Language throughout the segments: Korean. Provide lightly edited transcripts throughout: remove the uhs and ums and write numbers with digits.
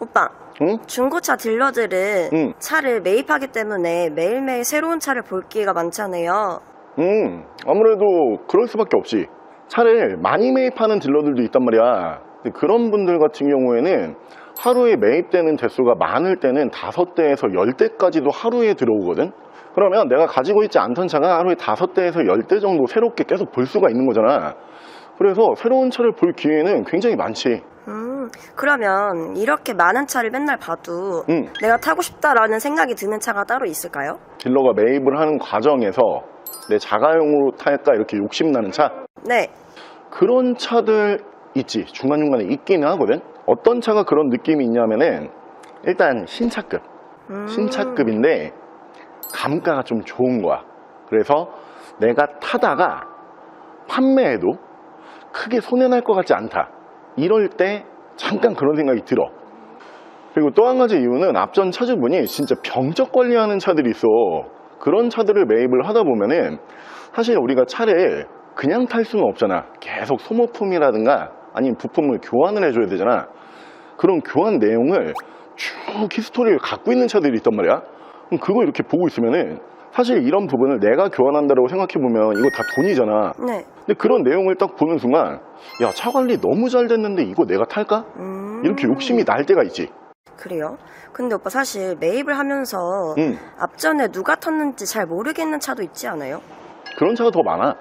오빠, 응? 중고차 딜러들은 응. 차를 매입하기 때문에 매일매일 새로운 차를 볼 기회가 많잖아요. 아무래도 그럴 수밖에 없지. 차를 많이 매입하는 딜러들도 있단 말이야. 근데 그런 분들 같은 경우에는 하루에 매입되는 대수가 많을 때는 5대에서 10대까지도 하루에 들어오거든. 그러면 내가 가지고 있지 않던 차가 하루에 5대에서 10대 정도 새롭게 계속 볼 수가 있는 거잖아. 그래서 새로운 차를 볼 기회는 굉장히 많지. 그러면 이렇게 많은 차를 맨날 봐도 내가 타고 싶다라는 생각이 드는 차가 따로 있을까요? 딜러가 매입을 하는 과정에서 내 자가용으로 탈까 이렇게 욕심나는 차? 네. 그런 차들 있지. 중간중간에 있기는 하거든. 어떤 차가 그런 느낌이 있냐면은 일단 신차급. 신차급인데 감가가 좀 좋은 거야. 그래서 내가 타다가 판매해도 크게 손해날 것 같지 않다. 이럴 때 잠깐 그런 생각이 들어. 그리고 또 한 가지 이유는 앞전 차주분이 진짜 병적 관리하는 차들이 있어. 그런 차들을 매입을 하다 보면은 사실 우리가 차를 그냥 탈 수는 없잖아. 계속 소모품이라든가 아니면 부품을 교환을 해줘야 되잖아. 그런 교환 내용을 쭉 히스토리를 갖고 있는 차들이 있단 말이야. 그럼 그거 이렇게 보고 있으면은 사실 이런 부분을 내가 교환한다고 생각해보면 이거 다 돈이잖아. 네. 근데 그런 내용을 딱 보는 순간 야, 차 관리 너무 잘 됐는데 이거 내가 탈까? 이렇게 욕심이 날 때가 있지. 그래요? 근데 오빠 사실 매입을 하면서 앞전에 누가 탔는지 잘 모르겠는 차도 있지 않아요? 그런 차가 더 많아.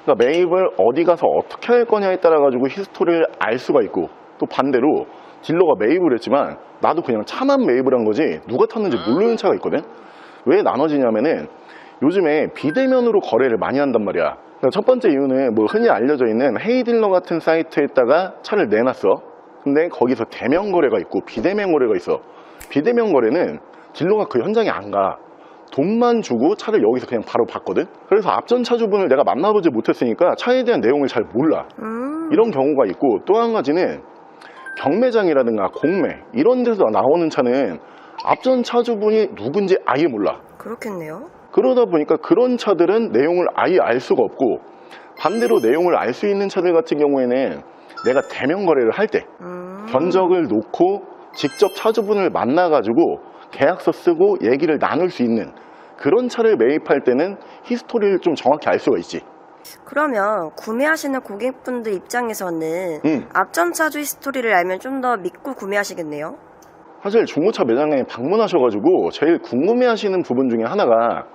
그러니까 매입을 어디 가서 어떻게 할 거냐에 따라 가지고 히스토리를 알 수가 있고, 또 반대로 딜러가 매입을 했지만 나도 그냥 차만 매입을 한 거지 누가 탔는지 모르는 차가 있거든. 왜 나눠지냐면은 요즘에 비대면으로 거래를 많이 한단 말이야. 그러니까 첫 번째 이유는 뭐 흔히 알려져 있는 헤이딜러 같은 사이트에다가 차를 내놨어. 근데 거기서 대면 거래가 있고 비대면 거래가 있어. 비대면 거래는 딜러가 그 현장에 안 가. 돈만 주고 차를 여기서 그냥 바로 받거든. 그래서 앞전 차주분을 내가 만나보지 못했으니까 차에 대한 내용을 잘 몰라. 이런 경우가 있고, 또 한 가지는 경매장이라든가 공매 이런 데서 나오는 차는 앞전 차주분이 누군지 아예 몰라. 그렇겠네요. 그러다 보니까 그런 차들은 내용을 아예 알 수가 없고, 반대로 내용을 알 수 있는 차들 같은 경우에는 내가 대면 거래를 할 때 견적을 놓고 직접 차주분을 만나가지고 계약서 쓰고 얘기를 나눌 수 있는 그런 차를 매입할 때는 히스토리를 좀 정확히 알 수가 있지. 그러면 구매하시는 고객분들 입장에서는 앞전 차주 히스토리를 알면 좀 더 믿고 구매하시겠네요? 사실 중고차 매장에 방문하셔가지고 제일 궁금해하시는 부분 중에 하나가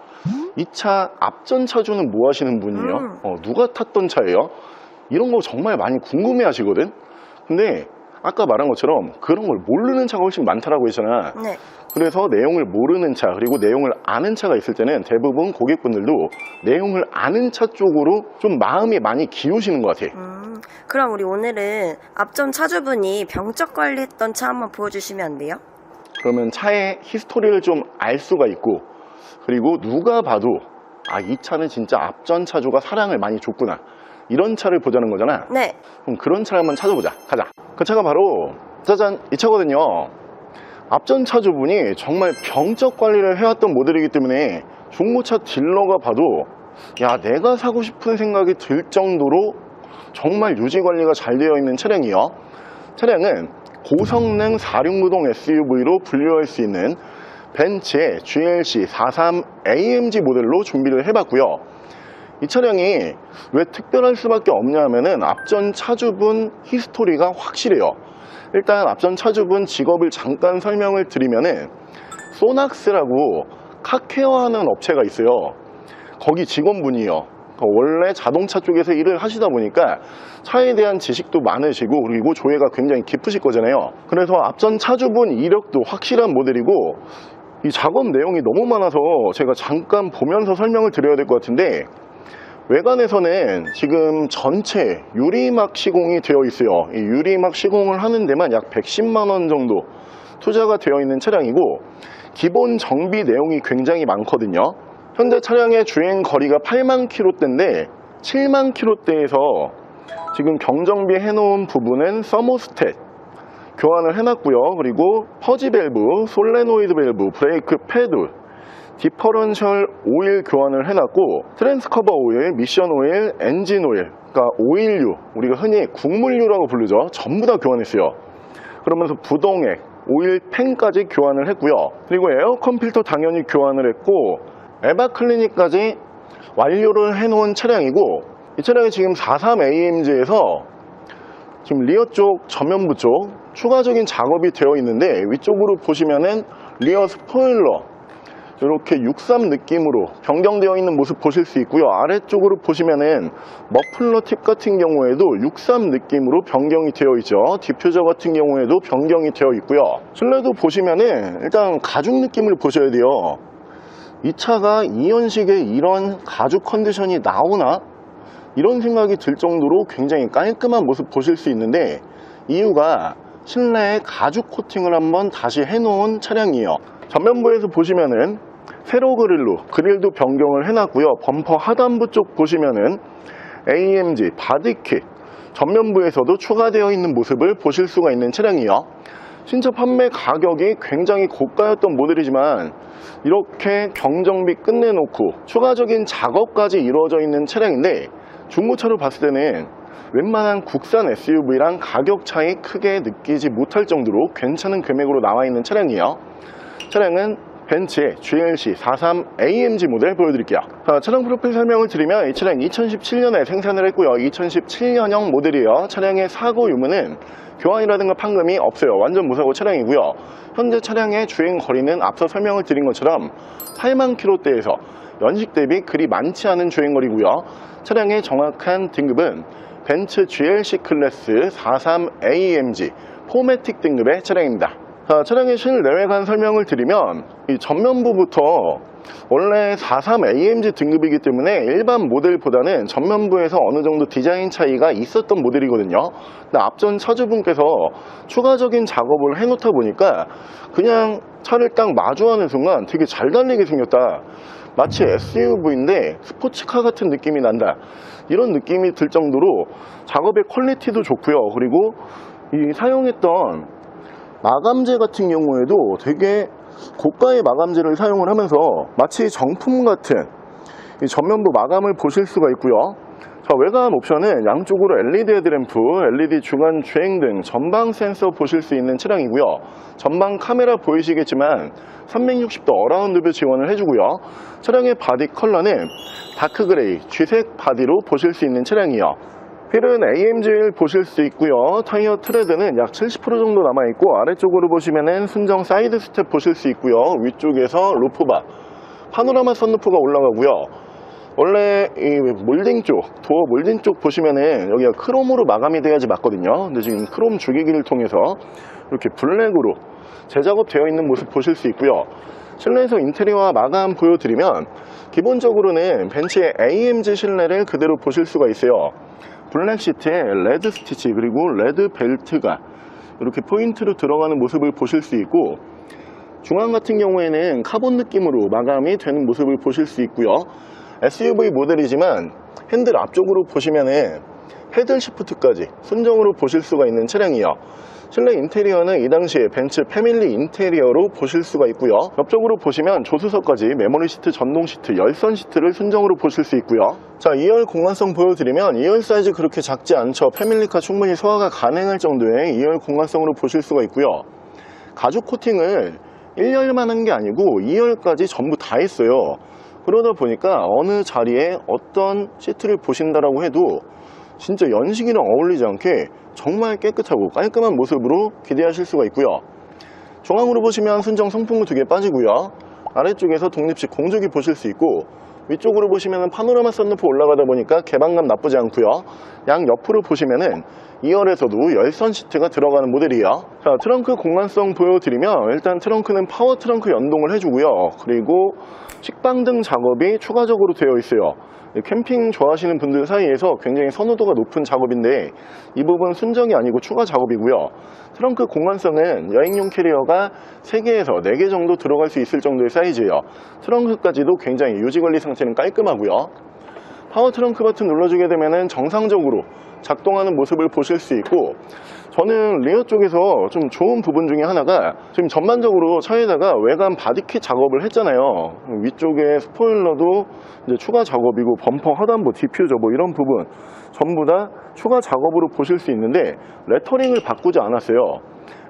이 차 앞전 차주는 뭐 하시는 분이에요? 누가 탔던 차예요? 이런 거 정말 많이 궁금해 하시거든. 근데 아까 말한 것처럼 그런 걸 모르는 차가 훨씬 많다라고 했잖아. 네. 그래서 내용을 모르는 차, 그리고 내용을 아는 차가 있을 때는 대부분 고객분들도 내용을 아는 차 쪽으로 좀 마음이 많이 기우시는 것 같아. 그럼 우리 오늘은 앞전 차주분이 병적 관리했던 차 한번 보여주시면 안 돼요? 그러면 차의 히스토리를 좀 알 수가 있고, 그리고 누가 봐도 아, 이 차는 진짜 앞전 차주가 사랑을 많이 줬구나, 이런 차를 보자는 거잖아. 네. 그럼 그런 차를 한번 찾아보자. 가자. 그 차가 바로 짜잔, 이 차거든요. 앞전 차주분이 정말 병적 관리를 해왔던 모델이기 때문에 중고차 딜러가 봐도 야, 내가 사고 싶은 생각이 들 정도로 정말 유지 관리가 잘 되어 있는 차량이에요. 차량은 고성능 4륜구동 SUV로 분류할 수 있는 벤츠의 GLC 43 AMG 모델로 준비를 해봤고요. 이 차량이 왜 특별할 수밖에 없냐 하면은 앞전 차주분 히스토리가 확실해요. 일단 앞전 차주분 직업을 잠깐 설명을 드리면은 소낙스라고 카케어하는 업체가 있어요. 거기 직원분이에요. 원래 자동차 쪽에서 일을 하시다 보니까 차에 대한 지식도 많으시고, 그리고 조예가 굉장히 깊으실 거잖아요. 그래서 앞전 차주분 이력도 확실한 모델이고, 이 작업 내용이 너무 많아서 제가 잠깐 보면서 설명을 드려야 될 것 같은데, 외관에서는 지금 전체 유리막 시공이 되어 있어요. 이 유리막 시공을 하는 데만 약 110만원 정도 투자가 되어 있는 차량이고, 기본 정비 내용이 굉장히 많거든요. 현재 차량의 주행 거리가 8만 km대인데 7만 km대에서 지금 경정비 해놓은 부분은 서모스탯 교환을 해놨고요. 그리고 퍼지 밸브, 솔레노이드 밸브, 브레이크 패드, 디퍼런셜 오일 교환을 해놨고, 트랜스커버 오일, 미션 오일, 엔진 오일, 그러니까 오일류, 우리가 흔히 국물류라고 부르죠. 전부 다 교환했어요. 그러면서 부동액, 오일팬까지 교환을 했고요. 그리고 에어컨 필터 당연히 교환을 했고 에바 클리닉까지 완료를 해놓은 차량이고, 이 차량이 지금 43AMG에서 지금 리어 쪽 전면부 쪽 추가적인 작업이 되어 있는데, 위쪽으로 보시면은 리어 스포일러 이렇게 63 느낌으로 변경되어 있는 모습 보실 수 있고요. 아래쪽으로 보시면은 머플러 팁 같은 경우에도 63 느낌으로 변경이 되어 있죠. 디퓨저 같은 경우에도 변경이 되어 있고요. 실내도 보시면은 일단 가죽 느낌을 보셔야 돼요. 이 차가 이연식에 이런 가죽 컨디션이 나오나? 이런 생각이 들 정도로 굉장히 깔끔한 모습 보실 수 있는데, 이유가 실내에 가죽 코팅을 한번 다시 해놓은 차량이에요. 전면부에서 보시면은 세로 그릴로 그릴도 변경을 해놨고요. 범퍼 하단부 쪽 보시면은 AMG 바디킷 전면부에서도 추가되어 있는 모습을 보실 수가 있는 차량이에요. 신차 판매 가격이 굉장히 고가였던 모델이지만 이렇게 경정비 끝내놓고 추가적인 작업까지 이루어져 있는 차량인데, 중고차로 봤을 때는 웬만한 국산 SUV랑 가격 차이 크게 느끼지 못할 정도로 괜찮은 금액으로 나와 있는 차량이에요. 차량은 벤츠의 GLC 43AMG 모델 보여드릴게요. 차량 프로필 설명을 드리면, 이 차량 2017년에 생산을 했고요. 2017년형 모델이에요. 차량의 사고 유무는 교환이라든가 판금이 없어요. 완전 무사고 차량이고요. 현재 차량의 주행 거리는 앞서 설명을 드린 것처럼 8만 km대에서 연식 대비 그리 많지 않은 주행거리고요. 차량의 정확한 등급은 벤츠 GLC 클래스 43AMG 포매틱 등급의 차량입니다. 차량의 실내외관 설명을 드리면, 이 전면부부터 원래 43AMG 등급이기 때문에 일반 모델보다는 전면부에서 어느 정도 디자인 차이가 있었던 모델이거든요. 근데 앞전 차주분께서 추가적인 작업을 해놓다 보니까 그냥 차를 딱 마주하는 순간 되게 잘 달리게 생겼다, 마치 SUV인데 스포츠카 같은 느낌이 난다, 이런 느낌이 들 정도로 작업의 퀄리티도 좋고요. 그리고 이 사용했던 마감재 같은 경우에도 되게 고가의 마감재를 사용을 하면서 마치 정품 같은 이 전면부 마감을 보실 수가 있고요. 자, 외관 옵션은 양쪽으로 LED 헤드램프, LED 중간 주행등, 전방 센서 보실 수 있는 차량이고요. 전방 카메라 보이시겠지만 360도 어라운드 뷰 지원을 해주고요. 차량의 바디 컬러는 다크 그레이, 쥐색 바디로 보실 수 있는 차량이에요. 휠은 AMG 보실 수 있고요. 타이어 트레드는 약 70% 정도 남아있고, 아래쪽으로 보시면은 순정 사이드 스텝 보실 수 있고요. 위쪽에서 루프바, 파노라마 선루프가 올라가고요. 원래 이 몰딩 쪽, 도어 몰딩 쪽 보시면은 여기가 크롬으로 마감이 돼야지 맞거든요. 근데 지금 크롬 주기기를 통해서 이렇게 블랙으로 재작업 되어 있는 모습 보실 수 있고요. 실내에서 인테리어와 마감 보여드리면, 기본적으로는 벤츠의 AMG 실내를 그대로 보실 수가 있어요. 블랙 시트에 레드 스티치 그리고 레드 벨트가 이렇게 포인트로 들어가는 모습을 보실 수 있고, 중앙 같은 경우에는 카본 느낌으로 마감이 되는 모습을 보실 수 있고요. SUV 모델이지만 핸들 앞쪽으로 보시면은 패들 시프트까지 순정으로 보실 수가 있는 차량이에요. 실내 인테리어는 이 당시에 벤츠 패밀리 인테리어로 보실 수가 있고요. 옆쪽으로 보시면 조수석까지 메모리 시트, 전동 시트, 열선 시트를 순정으로 보실 수 있고요. 자, 2열 공간성 보여드리면 2열 사이즈 그렇게 작지 않죠. 패밀리카 충분히 소화가 가능할 정도의 2열 공간성으로 보실 수가 있고요. 가죽 코팅을 1열만 한 게 아니고 2열까지 전부 다 했어요. 그러다 보니까 어느 자리에 어떤 시트를 보신다라고 해도 진짜 연식이랑 어울리지 않게 정말 깨끗하고 깔끔한 모습으로 기대하실 수가 있고요. 중앙으로 보시면 순정 송풍구 2개 빠지고요. 아래쪽에서 독립식 공조기 보실 수 있고, 위쪽으로 보시면 파노라마 선루프 올라가다 보니까 개방감 나쁘지 않고요. 양 옆으로 보시면은 2열에서도 열선 시트가 들어가는 모델이에요. 자, 트렁크 공간성 보여드리면, 일단 트렁크는 파워 트렁크 연동을 해주고요. 그리고 식방등 작업이 추가적으로 되어 있어요. 캠핑 좋아하시는 분들 사이에서 굉장히 선호도가 높은 작업인데, 이 부분 순정이 아니고 추가 작업이고요. 트렁크 공간성은 여행용 캐리어가 3개에서 4개 정도 들어갈 수 있을 정도의 사이즈예요. 트렁크까지도 굉장히 유지관리 상태는 깔끔하고요. 파워 트렁크 버튼 눌러주게 되면 정상적으로 작동하는 모습을 보실 수 있고, 저는 리어 쪽에서 좀 좋은 부분 중에 하나가 지금 전반적으로 차에다가 외관 바디킷 작업을 했잖아요. 위쪽에 스포일러도 이제 추가 작업이고 범퍼 하단부 디퓨저 뭐 이런 부분 전부 다 추가 작업으로 보실 수 있는데 레터링을 바꾸지 않았어요.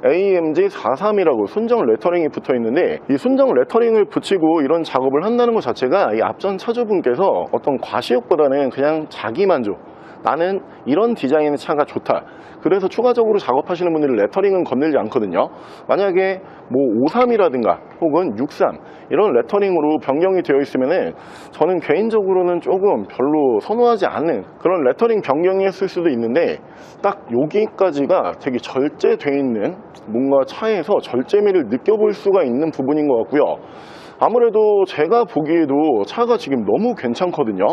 AMG 43이라고 순정 레터링이 붙어 있는데 이 순정 레터링을 붙이고 이런 작업을 한다는 것 자체가 이 앞전 차주분께서 어떤 과시욕보다는 그냥 자기 만족, 나는 이런 디자인의 차가 좋다, 그래서 추가적으로 작업하시는 분들은 레터링은 건들지 않거든요. 만약에 뭐 53이라든가 혹은 63 이런 레터링으로 변경이 되어 있으면은 저는 개인적으로는 조금 별로 선호하지 않는 그런 레터링 변경이었을 수도 있는데, 딱 여기까지가 되게 절제되어 있는, 뭔가 차에서 절제미를 느껴볼 수가 있는 부분인 것 같고요. 아무래도 제가 보기에도 차가 지금 너무 괜찮거든요.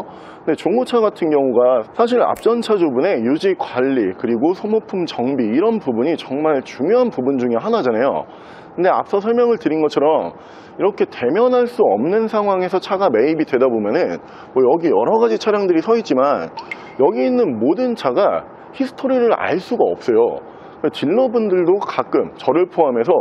근데 중고차 같은 경우가 사실 앞전 차주분의 유지 관리 그리고 소모품 정비 이런 부분이 정말 중요한 부분 중에 하나잖아요. 근데 앞서 설명을 드린 것처럼 이렇게 대면할 수 없는 상황에서 차가 매입이 되다 보면은 뭐 여기 여러 가지 차량들이 서 있지만 여기 있는 모든 차가 히스토리를 알 수가 없어요. 딜러분들도 가끔 저를 포함해서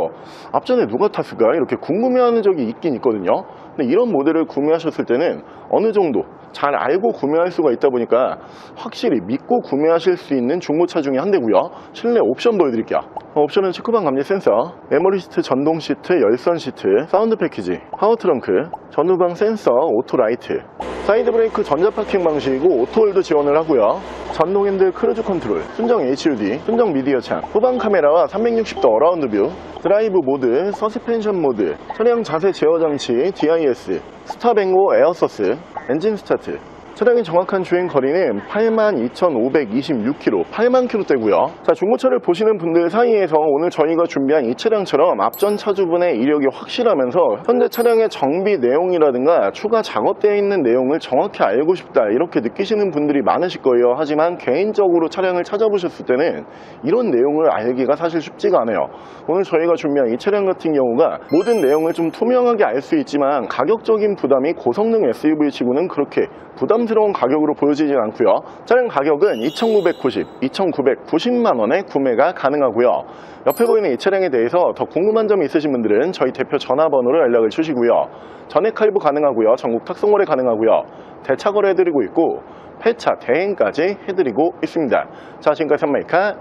앞전에 누가 탔을까 이렇게 궁금해하는 적이 있긴 있거든요. 근데 이런 모델을 구매하셨을 때는 어느 정도 잘 알고 구매할 수가 있다 보니까 확실히 믿고 구매하실 수 있는 중고차 중에 한 대고요. 실내 옵션 보여드릴게요. 옵션은 체크방 감지 센서, 메모리 시트, 전동 시트, 열선 시트, 사운드 패키지, 파워 트렁크, 전후방 센서, 오토 라이트, 사이드 브레이크 전자 파킹 방식이고 오토홀드 지원을 하고요. 전동 핸들 크루즈 컨트롤, 순정 HUD, 순정 미디어 창, 후방 카메라와 360도 어라운드 뷰, 드라이브 모드, 서스펜션 모드, 차량 자세 제어 장치, DIS, 스탑&고 에어서스, 엔진 스타트. 차량의 정확한 주행 거리는 82,526km, 8만 km대고요. 자, 중고차를 보시는 분들 사이에서 오늘 저희가 준비한 이 차량처럼 앞전 차주분의 이력이 확실하면서 현재 차량의 정비 내용이라든가 추가 작업되어 있는 내용을 정확히 알고 싶다 이렇게 느끼시는 분들이 많으실 거예요. 하지만 개인적으로 차량을 찾아보셨을 때는 이런 내용을 알기가 사실 쉽지가 않아요. 오늘 저희가 준비한 이 차량 같은 경우가 모든 내용을 좀 투명하게 알 수 있지만 가격적인 부담이 고성능 SUV 치고는 그렇게 부담스러운 가격으로 보여지진 않고요. 차량 가격은 2,990만 원에 구매가 가능하고요. 옆에 보이는 이 차량에 대해서 더 궁금한 점이 있으신 분들은 저희 대표 전화번호로 연락을 주시고요. 전액 할부 가능하고요. 전국 탁송거래 가능하고요. 대차 거래해드리고 있고 폐차 대행까지 해드리고 있습니다. 자, 지금까지 선마이카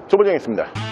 조보정이었습니다.